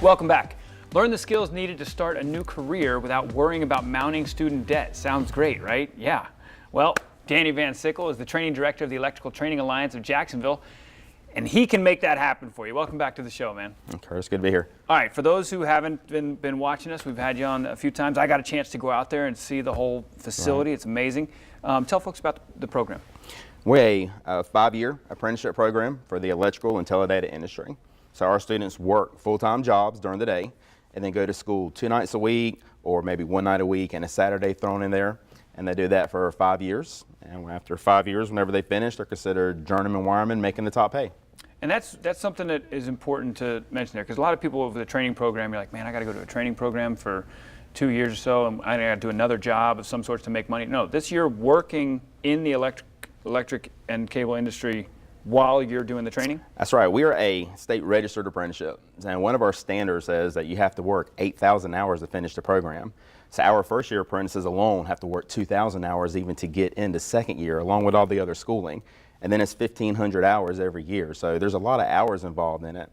Welcome back. Learn the skills needed to start a new career without worrying about mounting student debt. Sounds great, right? Yeah. Well, Danny Van Sickle is the training director of the Electrical Training Alliance of Jacksonville, and he can make that happen for you. Welcome back to the show, man. Curtis, good to be here. All right, for those who haven't been watching us, we've had you on a few times. I got a chance to go out there and see the whole facility. Right. It's amazing. Tell folks about the program. We're a 5-year apprenticeship program for the electrical and teledata industry. So our students work full-time jobs during the day and then go to school 2 nights a week or maybe 1 night a week and a Saturday thrown in there. And they do that for 5 years. And after 5 years, whenever they finish, they're considered journeyman wiremen making the top pay. And that's something that is important to mention there, because a lot of people over the training program, you're like, man, I got to go to a training program for 2 years or so, and I got to do another job of some sort to make money. No, this year working in the electric and cable industry while you're doing the training? That's right. We are a state registered apprenticeship, and one of our standards says that you have to work 8,000 hours to finish the program. So our first year apprentices alone have to work 2,000 hours even to get into second year, along with all the other schooling. And then it's 1,500 hours every year. So there's a lot of hours involved in it.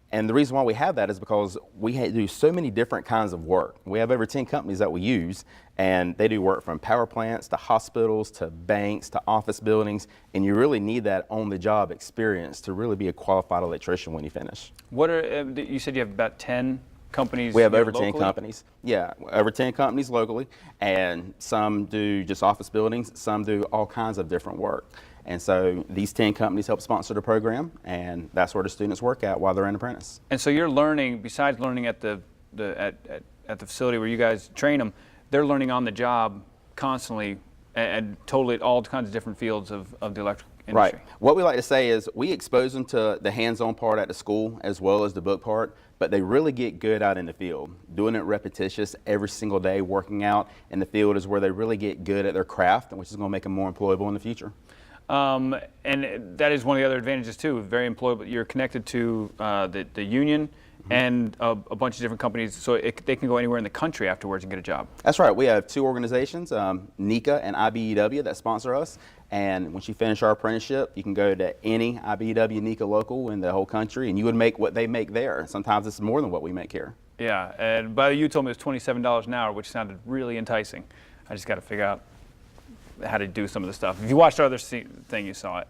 And the reason why we have that is because we do so many different kinds of work. We have over 10 companies that we use, and they do work from power plants to hospitals to banks to office buildings, and you really need that on-the-job experience to really be a qualified electrician when you finish. What are you said you have about 10 companies? We have over 10 companies. Yeah, over 10 companies locally, and some do just office buildings, some do all kinds of different work. And so these 10 companies help sponsor the program, and that's where the students work at while they're an apprentice. And so you're learning, besides learning at the facility where you guys train them, they're learning on the job constantly and totally all kinds of different fields of the electric industry. Right. What we like to say is we expose them to the hands-on part at the school as well as the book part, but they really get good out in the field. Doing it repetitious every single day, working out in the field is where they really get good at their craft, which is going to make them more employable in the future. And that is one of the other advantages too, very employable. You're connected to the union and a bunch of different companies, so they can go anywhere in the country afterwards and get a job. That's right. We have 2 organizations, NECA and IBEW, that sponsor us. And once you finish our apprenticeship, you can go to any IBEW NECA local in the whole country, and you would make what they make there. Sometimes it's more than what we make here. Yeah, and you told me it was $27 an hour, which sounded really enticing. I just got to figure out how to do some of the stuff. If you watched our other thing, you saw it.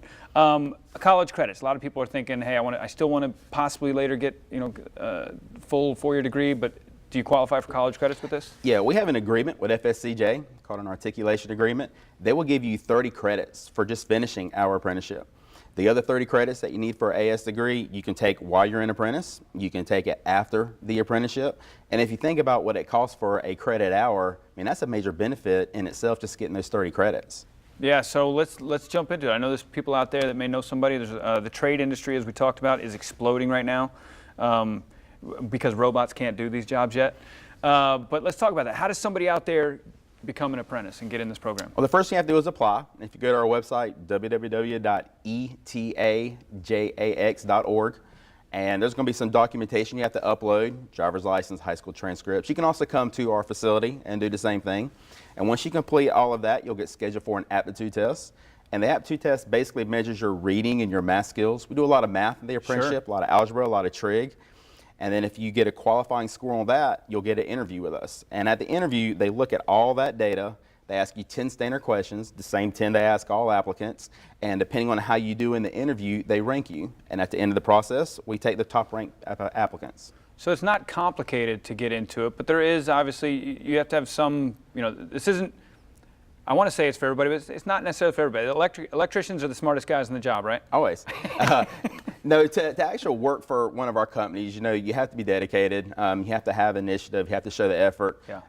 College credits. A lot of people are thinking, hey, I still want to possibly later get full 4-year degree, but do you qualify for college credits with this? Yeah, we have an agreement with FSCJ called an articulation agreement. They will give you 30 credits for just finishing our apprenticeship. The other 30 credits that you need for an AS degree, you can take while you're an apprentice. You can take it after the apprenticeship. And if you think about what it costs for a credit hour, I mean, that's a major benefit in itself, just getting those 30 credits. Yeah, so let's jump into it. I know there's people out there that may know somebody. There's the trade industry, as we talked about, is exploding right now because robots can't do these jobs yet. But let's talk about that. How does somebody out there become an apprentice and get in this program? Well, the first thing you have to do is apply. If you go to our website, www.etajax.org, and there's going to be some documentation you have to upload, driver's license, high school transcripts. You can also come to our facility and do the same thing. And once you complete all of that, you'll get scheduled for an aptitude test. And the aptitude test basically measures your reading and your math skills. We do a lot of math in the apprenticeship, Sure. A lot of algebra, a lot of trig. And then if you get a qualifying score on that, you'll get an interview with us. And at the interview, they look at all that data. They ask you 10 standard questions, the same 10 they ask all applicants. And depending on how you do in the interview, they rank you. And at the end of the process, we take the top ranked applicants. So it's not complicated to get into it, but there is obviously, you have to have some, this isn't, I want to say it's for everybody, but it's not necessarily for everybody. Electricians are the smartest guys in the job, right? Always. No, to actually work for one of our companies, you have to be dedicated. You have to have initiative. You have to show the effort. Yeah.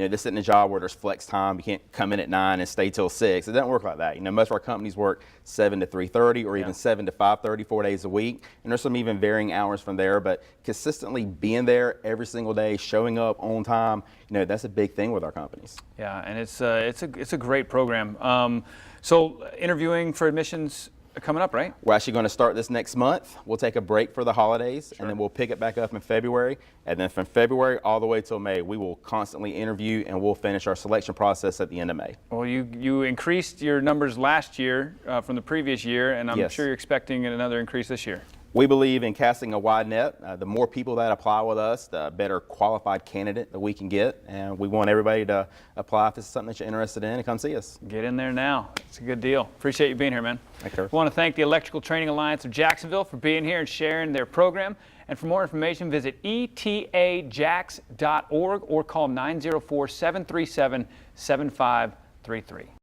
This isn't a job where there's flex time. You can't come in at 9 and stay till 6. It doesn't work like that. Most of our companies work 7 to 3:30 or even 7 to 5:30, 4 days a week. And there's some even varying hours from there. But consistently being there every single day, showing up on time, that's a big thing with our companies. Yeah, and it's a great program. So interviewing for admissions coming up, right? We're actually going to start this next month. We'll take a break for the holidays, Sure. and then we'll pick it back up in February. And then from February all the way till May, we will constantly interview, and we'll finish our selection process at the end of May. Well, you increased your numbers last year from the previous year, and I'm Yes. sure you're expecting another increase this year. We believe in casting a wide net. The more people that apply with us, the better qualified candidate that we can get. And we want everybody to apply if this is something that you're interested in and come see us. Get in there now. It's a good deal. Appreciate you being here, man. Thank you. I want to thank the Electrical Training Alliance of Jacksonville for being here and sharing their program. And for more information, visit etajax.org or call 904-737-7533.